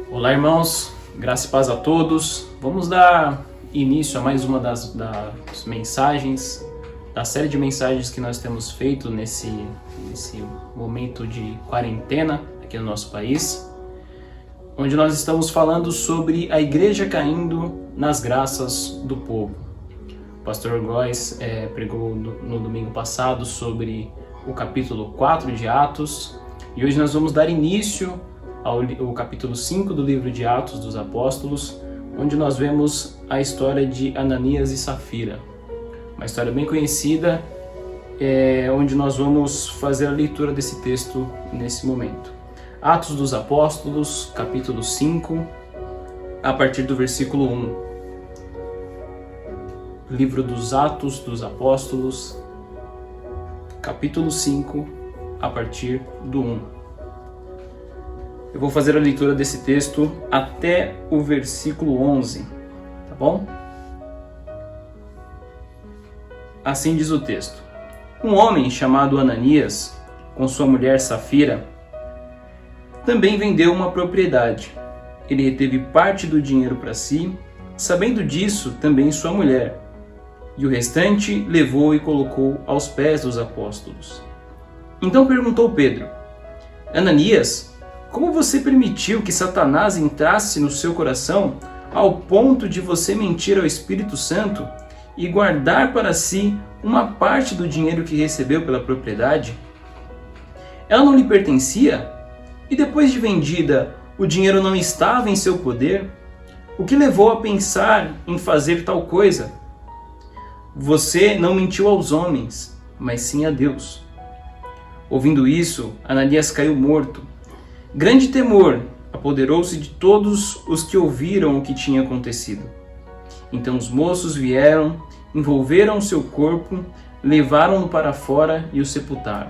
Olá, irmãos, graça e paz a todos. Vamos dar início a mais uma das mensagens, da série de mensagens que nós temos feito nesse momento de quarentena aqui no nosso país, onde nós estamos falando sobre a igreja caindo nas graças do povo. O pastor Góes pregou no domingo passado sobre o capítulo 4 de Atos, e hoje nós vamos dar início ao capítulo 5 do livro de Atos dos Apóstolos, onde nós vemos a história de Ananias e Safira. Uma história bem conhecida, onde nós vamos fazer a leitura desse texto nesse momento. Atos dos Apóstolos, capítulo 5, a partir do versículo 1. Livro dos Atos dos Apóstolos, capítulo 5, a partir do 1. Eu vou fazer a leitura desse texto até o versículo 11, tá bom? Assim diz o texto: Um homem chamado Ananias, com sua mulher Safira, também vendeu uma propriedade. Ele reteve parte do dinheiro para si, sabendo disso também sua mulher, e o restante levou e colocou aos pés dos apóstolos. Então perguntou Pedro: Ananias, como você permitiu que Satanás entrasse no seu coração ao ponto de você mentir ao Espírito Santo e guardar para si uma parte do dinheiro que recebeu pela propriedade? Ela não lhe pertencia? E depois de vendida, o dinheiro não estava em seu poder? O que levou a pensar em fazer tal coisa? Você não mentiu aos homens, mas sim a Deus. Ouvindo isso, Ananias caiu morto. Grande temor apoderou-se de todos os que ouviram o que tinha acontecido. Então os moços vieram, envolveram seu corpo, levaram-no para fora e o sepultaram.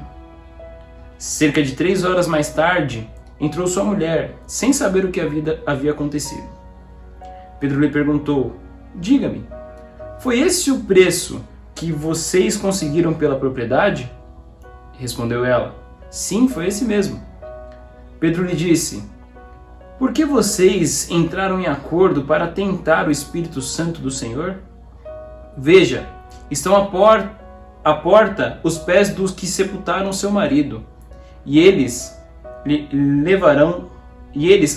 Cerca de 3 horas mais tarde, entrou sua mulher, sem saber o que havia acontecido. Pedro lhe perguntou: Diga-me, foi esse o preço que vocês conseguiram pela propriedade? Respondeu ela: Sim, foi esse mesmo. Pedro lhe disse: Por que vocês entraram em acordo para tentar o Espírito Santo do Senhor? Veja, estão à porta os pés dos que sepultaram seu marido, e eles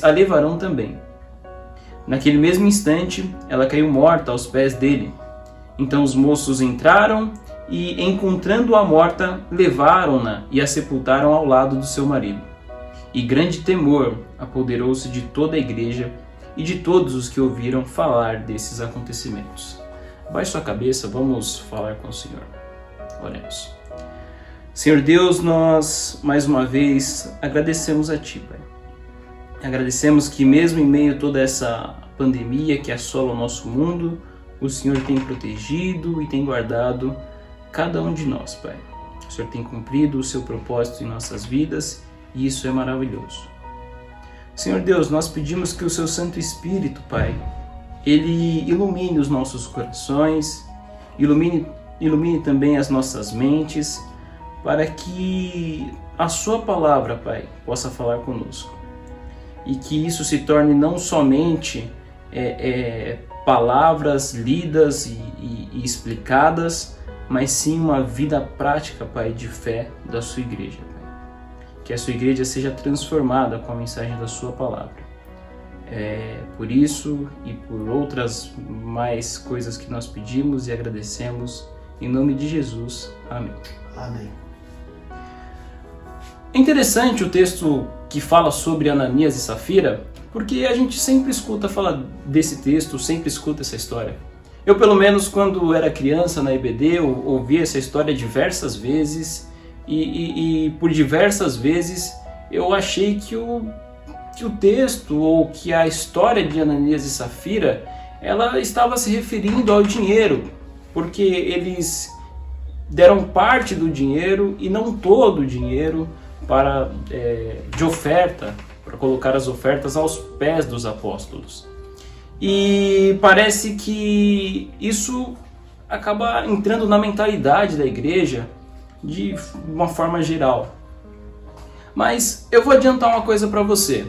a levarão também. Naquele mesmo instante, ela caiu morta aos pés dele. Então os moços entraram e, encontrando-a morta, levaram-na e a sepultaram ao lado do seu marido. E grande temor apoderou-se de toda a igreja e de todos os que ouviram falar desses acontecimentos. Baixe sua cabeça, vamos falar com o Senhor. Oremos. Senhor Deus, nós mais uma vez agradecemos a Ti, Pai. Agradecemos que mesmo em meio a toda essa pandemia que assola o nosso mundo, o Senhor tem protegido e tem guardado cada um de nós, Pai. O Senhor tem cumprido o seu propósito em nossas vidas, e isso é maravilhoso. Senhor Deus, nós pedimos que o seu Santo Espírito, Pai, ele ilumine os nossos corações, ilumine também as nossas mentes, para que a sua palavra, Pai, possa falar conosco. E que isso se torne não somente palavras lidas e explicadas, mas sim uma vida prática, Pai, de fé da sua igreja. Que a sua igreja seja transformada com a mensagem da sua palavra. Por isso e por outras mais coisas que nós pedimos e agradecemos, em nome de Jesus. Amém. Amém. É interessante o texto que fala sobre Ananias e Safira, porque a gente sempre escuta falar desse texto, sempre escuta essa história. Eu, pelo menos, quando era criança na EBD, eu ouvi essa história diversas vezes, e por diversas vezes eu achei que o texto ou que a história de Ananias e Safira, ela estava se referindo ao dinheiro, porque eles deram parte do dinheiro e não todo o dinheiro de oferta, para colocar as ofertas aos pés dos apóstolos. E parece que isso acaba entrando na mentalidade da igreja de uma forma geral. Mas eu vou adiantar uma coisa para você.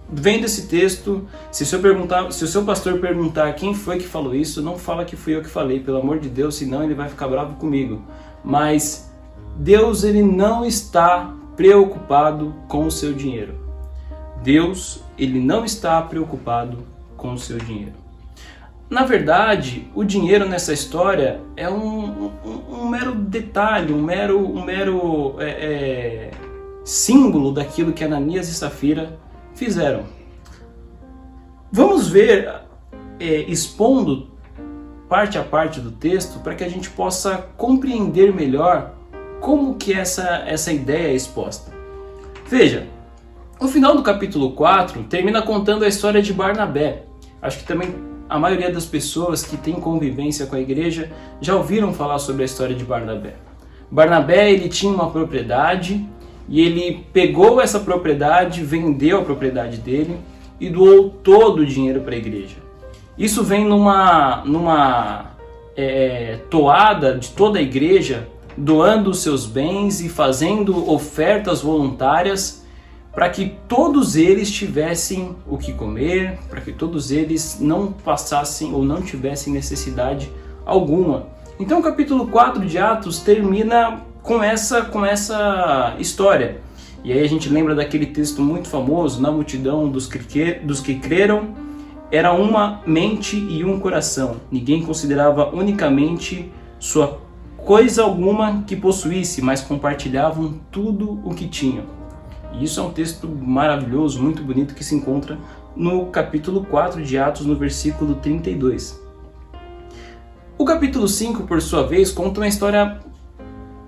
vendo esse texto, se o seu pastor perguntar quem foi que falou isso, não fala que fui eu que falei, pelo amor de Deus, senão ele vai ficar bravo comigo. Mas Deus, ele não está preocupado com o seu dinheiro. Deus, ele não está preocupado com o seu dinheiro. Na verdade, o dinheiro nessa história é um mero detalhe, um mero símbolo daquilo que Ananias e Safira fizeram. Vamos ver, expondo parte a parte do texto, para que a gente possa compreender melhor como que essa ideia é exposta. Veja, o final do capítulo 4 termina contando a história de Barnabé. Acho que também a maioria das pessoas que tem convivência com a igreja já ouviram falar sobre a história de Barnabé. Barnabé, ele tinha uma propriedade e ele pegou essa propriedade, vendeu a propriedade dele e doou todo o dinheiro para a igreja. Isso vem numa toada de toda a igreja, doando os seus bens e fazendo ofertas voluntárias para que todos eles tivessem o que comer, para que todos eles não passassem ou não tivessem necessidade alguma. Então o capítulo 4 de Atos termina com essa história. E aí a gente lembra daquele texto muito famoso: na multidão dos que creram, era uma mente e um coração. Ninguém considerava unicamente sua coisa alguma que possuísse, mas compartilhavam tudo o que tinham. E isso é um texto maravilhoso, muito bonito, que se encontra no capítulo 4 de Atos, no versículo 32. O capítulo 5, por sua vez, conta uma história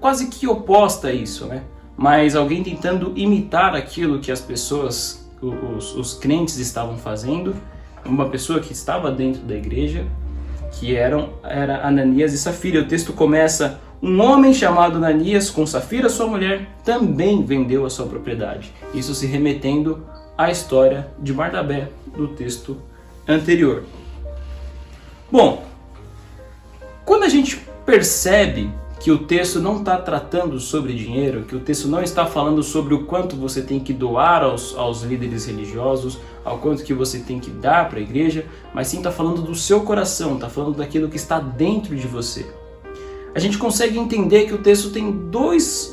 quase que oposta a isso, né? Mas alguém tentando imitar aquilo que as pessoas, os crentes estavam fazendo. Uma pessoa que estava dentro da igreja, que era Ananias e Safira. O texto começa: um homem chamado Ananias, com Safira, sua mulher, também vendeu a sua propriedade. Isso se remetendo à história de Barnabé, do texto anterior. Bom, quando a gente percebe que o texto não está tratando sobre dinheiro, que o texto não está falando sobre o quanto você tem que doar aos líderes religiosos, ao quanto que você tem que dar para a igreja, mas sim está falando do seu coração, está falando daquilo que está dentro de você. A gente consegue entender que o texto tem dois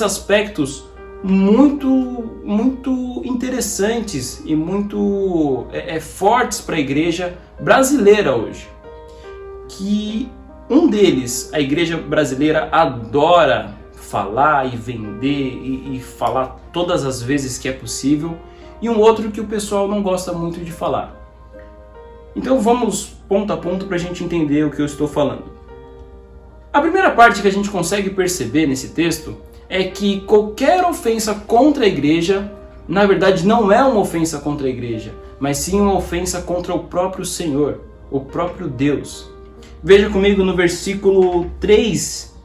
aspectos muito interessantes e muito fortes para a igreja brasileira hoje. Que um deles, a igreja brasileira adora falar e vender e falar todas as vezes que é possível, e um outro que o pessoal não gosta muito de falar. Então vamos ponto a ponto para a gente entender o que eu estou falando. A primeira parte que a gente consegue perceber nesse texto é que qualquer ofensa contra a igreja, na verdade, não é uma ofensa contra a igreja, mas sim uma ofensa contra o próprio Senhor, o próprio Deus. Veja comigo no versículo 3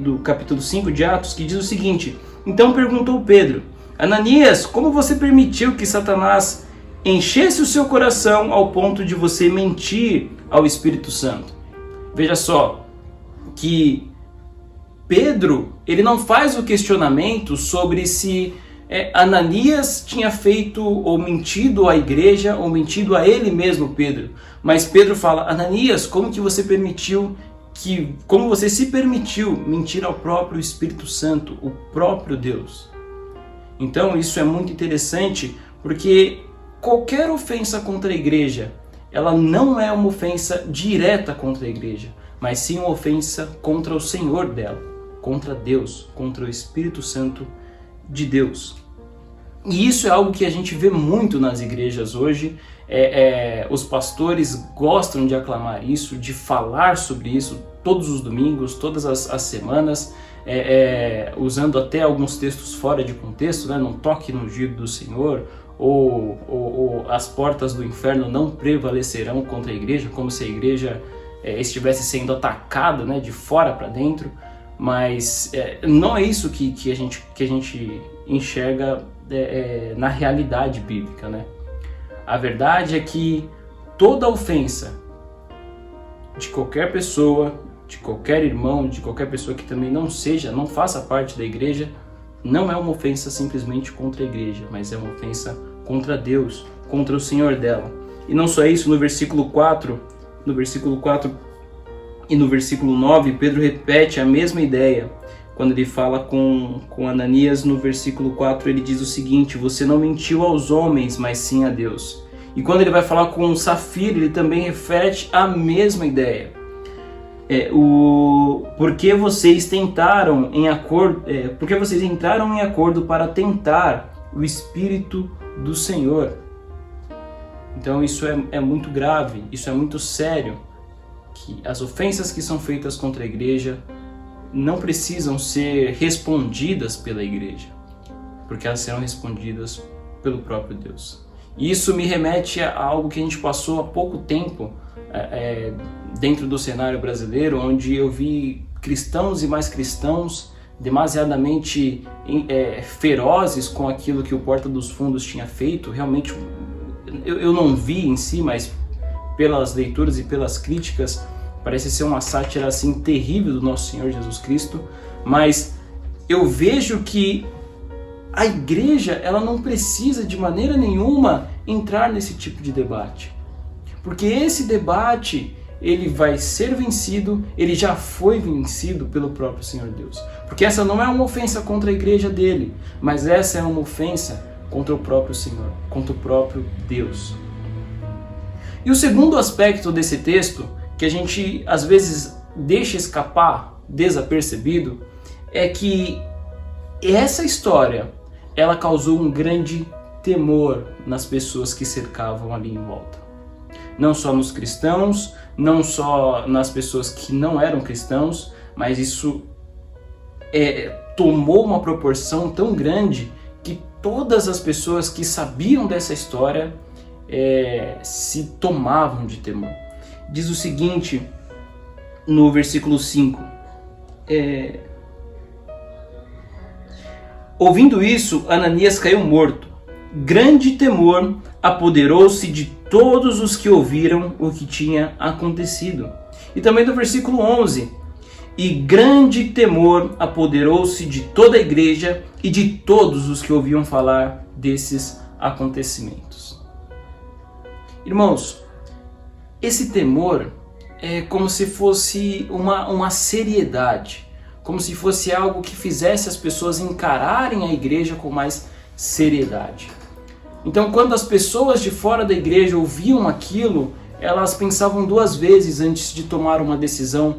do capítulo 5 de Atos, que diz o seguinte: então perguntou Pedro: Ananias, como você permitiu que Satanás enchesse o seu coração ao ponto de você mentir ao Espírito Santo? Veja só que Pedro, ele não faz o questionamento sobre se Ananias tinha feito ou mentido à igreja ou mentido a ele mesmo, Pedro. Mas Pedro fala: Ananias, como você se permitiu mentir ao próprio Espírito Santo, o próprio Deus? Então isso é muito interessante, porque qualquer ofensa contra a igreja, ela não é uma ofensa direta contra a igreja, mas sim uma ofensa contra o Senhor dela, contra Deus, contra o Espírito Santo de Deus. E isso é algo que a gente vê muito nas igrejas hoje. Os pastores gostam de aclamar isso, de falar sobre isso todos os domingos, todas as semanas, usando até alguns textos fora de contexto, né? Não toque no ungido do Senhor, ou as portas do inferno não prevalecerão contra a igreja, como se a igreja estivesse sendo atacada, né, de fora para dentro. Mas não é isso que a gente enxerga na realidade bíblica, né? A verdade é que toda ofensa de qualquer pessoa, de qualquer irmão, de qualquer pessoa que também não faça parte da igreja, não é uma ofensa simplesmente contra a igreja, mas é uma ofensa contra Deus, contra o Senhor dela. E não só isso, no versículo 4 e no versículo 9, Pedro repete a mesma ideia. Quando ele fala com Ananias, no versículo 4, ele diz o seguinte: você não mentiu aos homens, mas sim a Deus. E quando ele vai falar com Safira, ele também refere a mesma ideia. Porque vocês entraram em acordo para tentar o Espírito do Senhor. Então isso é muito grave, isso é muito sério, que as ofensas que são feitas contra a igreja não precisam ser respondidas pela igreja, porque elas serão respondidas pelo próprio Deus. E isso me remete a algo que a gente passou há pouco tempo dentro do cenário brasileiro, onde eu vi cristãos e mais cristãos demasiadamente ferozes com aquilo que o Porta dos Fundos tinha feito. Realmente eu não vi em si, mas pelas leituras e pelas críticas parece ser uma sátira assim terrível do nosso Senhor Jesus Cristo. Mas eu vejo que a igreja, ela não precisa de maneira nenhuma entrar nesse tipo de debate, porque esse debate ele vai ser vencido, ele já foi vencido pelo próprio Senhor Deus. Porque essa não é uma ofensa contra a igreja dele, mas essa é uma ofensa contra o próprio Senhor, contra o próprio Deus. E o segundo aspecto desse texto, que a gente às vezes deixa escapar desapercebido, é que essa história, ela causou um grande temor nas pessoas que cercavam ali em volta. Não só nos cristãos, não só nas pessoas que não eram cristãos, mas isso tomou uma proporção tão grande que todas as pessoas que sabiam dessa história se tomavam de temor. Diz o seguinte no versículo 5: ouvindo isso, Ananias caiu morto. Grande temor apoderou-se de todos os que ouviram o que tinha acontecido. E também do versículo 11: e grande temor apoderou-se de toda a igreja e de todos os que ouviam falar desses acontecimentos. Irmãos, esse temor é como se fosse uma seriedade, como se fosse algo que fizesse as pessoas encararem a igreja com mais seriedade. Então, quando as pessoas de fora da igreja ouviam aquilo, elas pensavam duas vezes antes de tomar uma decisão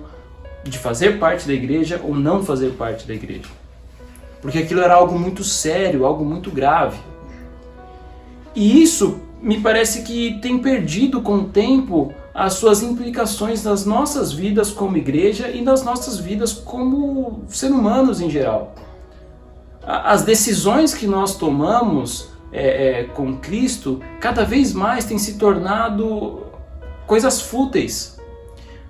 de fazer parte da igreja ou não fazer parte da igreja. Porque aquilo era algo muito sério, algo muito grave. E isso me parece que tem perdido com o tempo as suas implicações nas nossas vidas como igreja e nas nossas vidas como seres humanos em geral. As decisões que nós tomamos com Cristo cada vez mais têm se tornado coisas fúteis.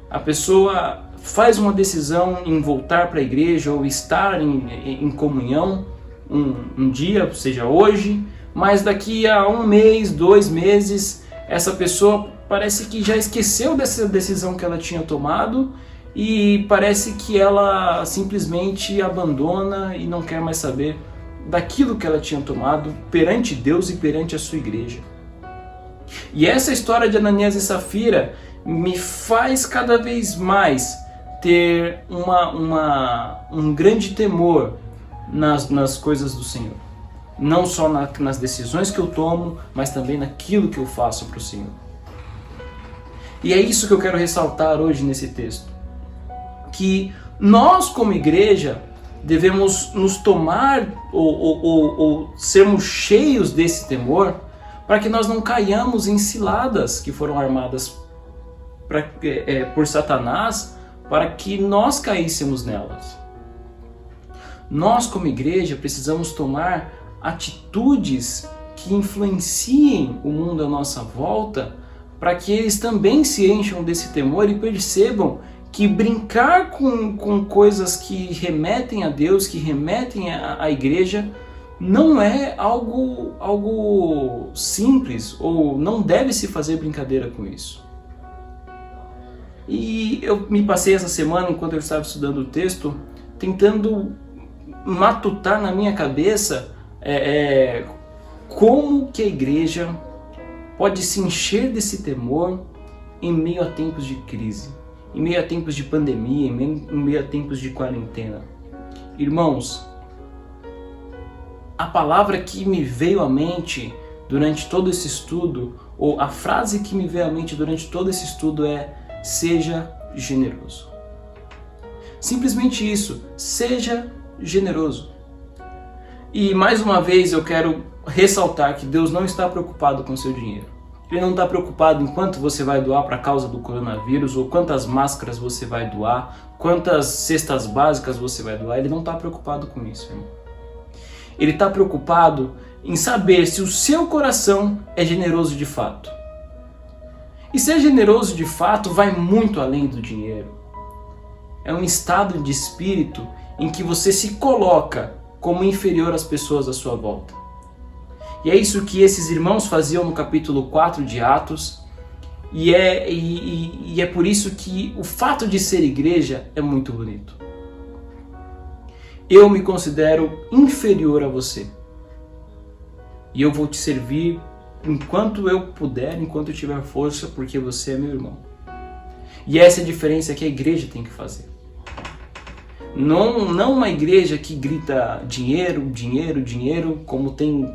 A pessoa faz uma decisão em voltar para a igreja ou estar em comunhão um dia, seja hoje, mas daqui a 1 mês, 2 meses, essa pessoa parece que já esqueceu dessa decisão que ela tinha tomado e parece que ela simplesmente abandona e não quer mais saber daquilo que ela tinha tomado perante Deus e perante a sua igreja. E essa história de Ananias e Safira me faz cada vez mais ter um grande temor nas coisas do Senhor. Não só nas decisões que eu tomo, mas também naquilo que eu faço para o Senhor. E é isso que eu quero ressaltar hoje nesse texto. Que nós, como igreja, devemos nos tomar ou sermos cheios desse temor para que nós não caiamos em ciladas que foram armadas por Satanás para que nós caíssemos nelas. Nós, como igreja, precisamos tomar atitudes que influenciem o mundo à nossa volta para que eles também se encham desse temor e percebam que brincar com coisas que remetem a Deus, que remetem à igreja, não é algo simples, ou não deve se fazer brincadeira com isso. E eu me passei essa semana, enquanto eu estava estudando o texto, tentando matutar na minha cabeça como que a igreja pode se encher desse temor em meio a tempos de crise, em meio a tempos de pandemia, em meio a tempos de quarentena. Irmãos, a palavra que me veio à mente durante todo esse estudo, ou a frase que me veio à mente durante todo esse estudo é: seja generoso. Simplesmente isso, seja generoso. E mais uma vez eu quero ressaltar que Deus não está preocupado com o seu dinheiro. Ele não está preocupado em quanto você vai doar para a causa do coronavírus, ou quantas máscaras você vai doar, quantas cestas básicas você vai doar. Ele não está preocupado com isso, irmão. Ele está preocupado em saber se o seu coração é generoso de fato. E ser generoso de fato vai muito além do dinheiro. É um estado de espírito em que você se coloca como inferior às pessoas à sua volta. E é isso que esses irmãos faziam no capítulo 4 de Atos, e é por isso que o fato de ser igreja é muito bonito. Eu me considero inferior a você, e eu vou te servir enquanto eu puder, enquanto eu tiver força, porque você é meu irmão. E essa é a diferença que a igreja tem que fazer. Não uma igreja que grita dinheiro, dinheiro, dinheiro, como tem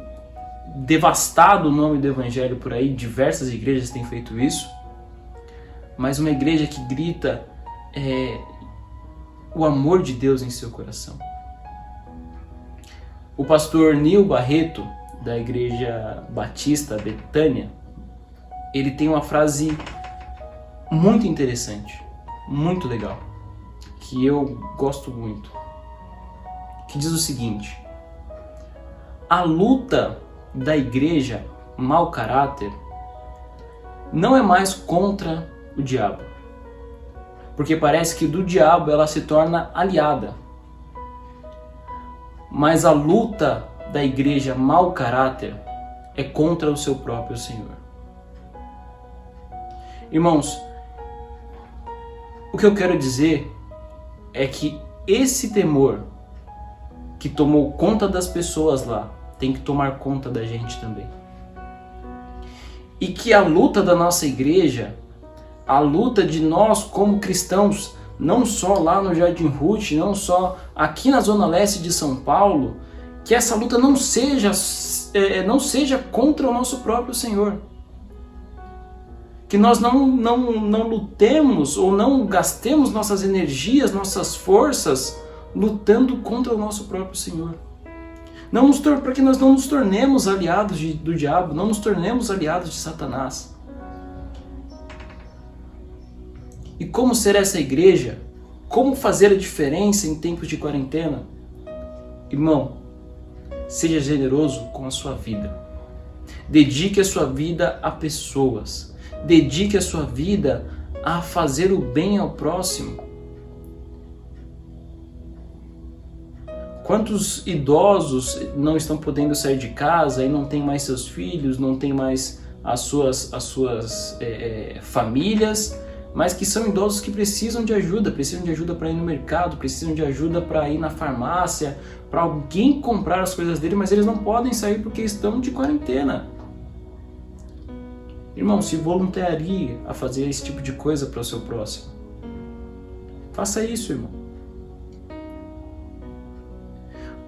devastado o nome do evangelho por aí, diversas igrejas têm feito isso, mas uma igreja que grita o amor de Deus em seu coração. O pastor Nil Barreto, da Igreja Batista Betânia, ele tem uma frase muito interessante, muito legal, que eu gosto muito, que diz o seguinte: a luta da igreja mau caráter não é mais contra o diabo, porque parece que do diabo ela se torna aliada, mas a luta da igreja mau caráter é contra o seu próprio Senhor. Irmãos, o que eu quero dizer é que esse temor que tomou conta das pessoas lá tem que tomar conta da gente também. E que a luta da nossa igreja, a luta de nós como cristãos, não só lá no Jardim Ruth, não só aqui na Zona Leste de São Paulo, que essa luta não seja contra o nosso próprio Senhor. Que nós não lutemos ou não gastemos nossas energias, nossas forças lutando contra o nosso próprio Senhor. Para que nós não nos tornemos aliados do diabo, não nos tornemos aliados de Satanás. E como ser essa igreja? Como fazer a diferença em tempos de quarentena? Irmão, seja generoso com a sua vida. Dedique a sua vida a pessoas. Dedique a sua vida a fazer o bem ao próximo. Quantos idosos não estão podendo sair de casa e não tem mais seus filhos, não tem mais as suas famílias, mas que são idosos que precisam de ajuda para ir no mercado, precisam de ajuda para ir na farmácia, para alguém comprar as coisas dele, mas eles não podem sair porque estão de quarentena. Irmão, se voluntarie a fazer esse tipo de coisa para o seu próximo. Faça isso, irmão.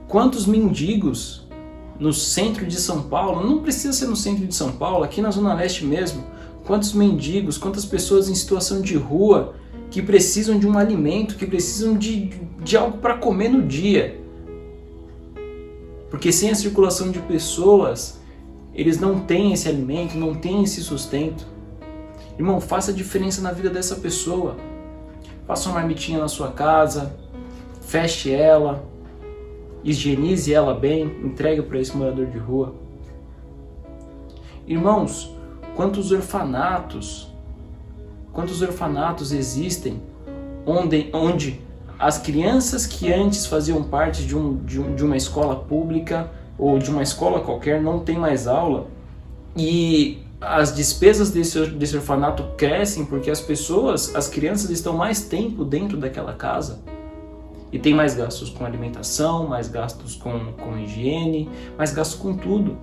Quantos mendigos no centro de São Paulo, não precisa ser no centro de São Paulo, aqui na Zona Leste mesmo, quantos mendigos, quantas pessoas em situação de rua que precisam de um alimento, que precisam de algo para comer no dia. Porque sem a circulação de pessoas, eles não têm esse alimento, não têm esse sustento. Irmão, faça a diferença na vida dessa pessoa. Faça uma marmitinha na sua casa, feche ela, higienize ela bem, entregue para esse morador de rua. Irmãos, quantos orfanatos existem onde as crianças que antes faziam parte de uma escola pública ou de uma escola qualquer não têm mais aula, e as despesas desse orfanato crescem porque as crianças estão mais tempo dentro daquela casa. E tem mais gastos com alimentação, mais gastos com higiene, mais gastos com tudo.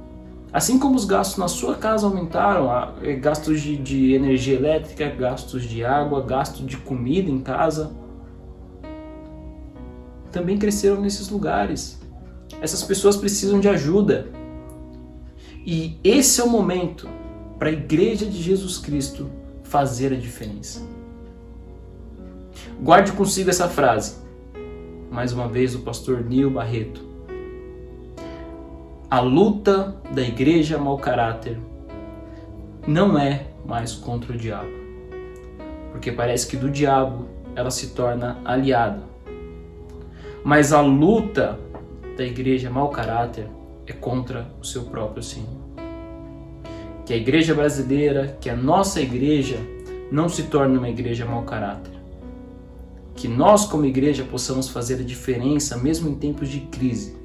Assim como os gastos na sua casa aumentaram, gastos de energia elétrica, gastos de água, gastos de comida em casa, também cresceram nesses lugares. Essas pessoas precisam de ajuda. E esse é o momento para a Igreja de Jesus Cristo fazer a diferença. Guarde consigo essa frase, mais uma vez, do pastor Nil Barreto. A luta da igreja mau caráter não é mais contra o diabo, porque parece que do diabo ela se torna aliada. Mas a luta da igreja mau caráter é contra o seu próprio Senhor. Que a igreja brasileira, que a nossa igreja não se torne uma igreja mau caráter. Que nós como igreja possamos fazer a diferença mesmo em tempos de crise.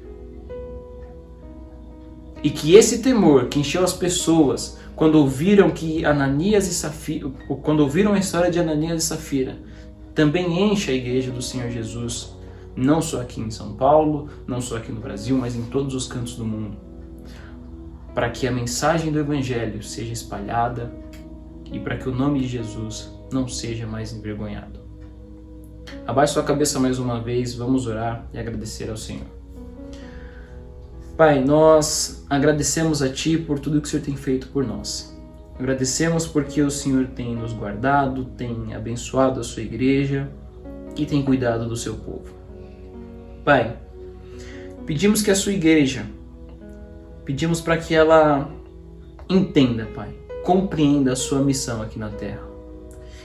E que esse temor que encheu as pessoas quando ouviram quando ouviram a história de Ananias e Safira, também encha a igreja do Senhor Jesus, não só aqui em São Paulo, não só aqui no Brasil, mas em todos os cantos do mundo, para que a mensagem do Evangelho seja espalhada e para que o nome de Jesus não seja mais envergonhado. Abaixe sua cabeça mais uma vez, vamos orar e agradecer ao Senhor. Pai, nós agradecemos a Ti por tudo que o Senhor tem feito por nós. Agradecemos porque o Senhor tem nos guardado, tem abençoado a sua igreja e tem cuidado do seu povo. Pai, pedimos que a sua igreja, pedimos para que ela entenda, Pai, compreenda a sua missão aqui na terra.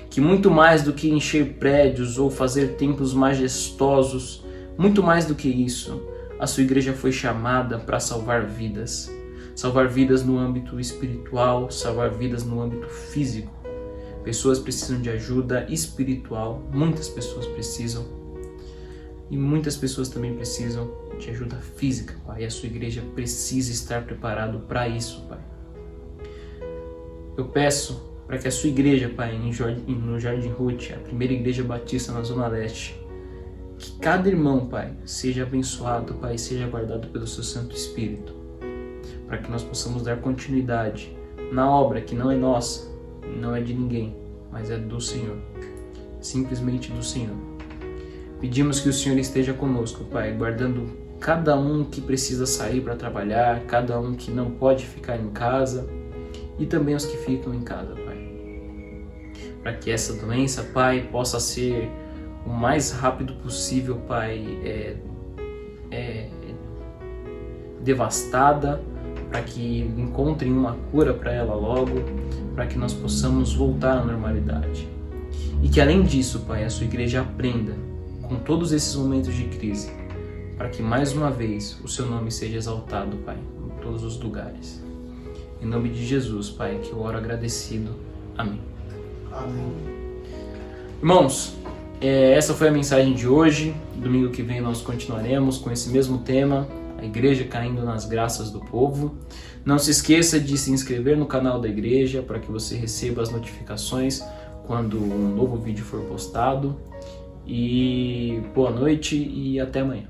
Que muito mais do que encher prédios ou fazer templos majestosos, muito mais do que isso, a sua igreja foi chamada para salvar vidas. Salvar vidas no âmbito espiritual, salvar vidas no âmbito físico. Pessoas precisam de ajuda espiritual, muitas pessoas precisam. E muitas pessoas também precisam de ajuda física, Pai. E a sua igreja precisa estar preparado para isso, Pai. Eu peço para que a sua igreja, Pai, no Jardim Ruth, a primeira igreja batista na Zona Leste, que cada irmão, Pai, seja abençoado, Pai, seja guardado pelo seu Santo Espírito, para que nós possamos dar continuidade na obra que não é nossa, não é de ninguém, mas é do Senhor, simplesmente do Senhor. Pedimos que o Senhor esteja conosco, Pai, guardando cada um que precisa sair para trabalhar, cada um que não pode ficar em casa e também os que ficam em casa, Pai. Para que essa doença, Pai, possa ser o mais rápido possível, Pai, devastada, para que encontrem uma cura para ela logo, para que nós possamos voltar à normalidade. E que além disso, Pai, a sua igreja aprenda com todos esses momentos de crise, para que mais uma vez o seu nome seja exaltado, Pai, em todos os lugares. Em nome de Jesus, Pai, que eu oro agradecido. Amém. Amém. Irmãos, essa foi a mensagem de hoje. Domingo que vem nós continuaremos com esse mesmo tema, a igreja caindo nas graças do povo. Não se esqueça de se inscrever no canal da igreja para que você receba as notificações quando um novo vídeo for postado. E boa noite e até amanhã.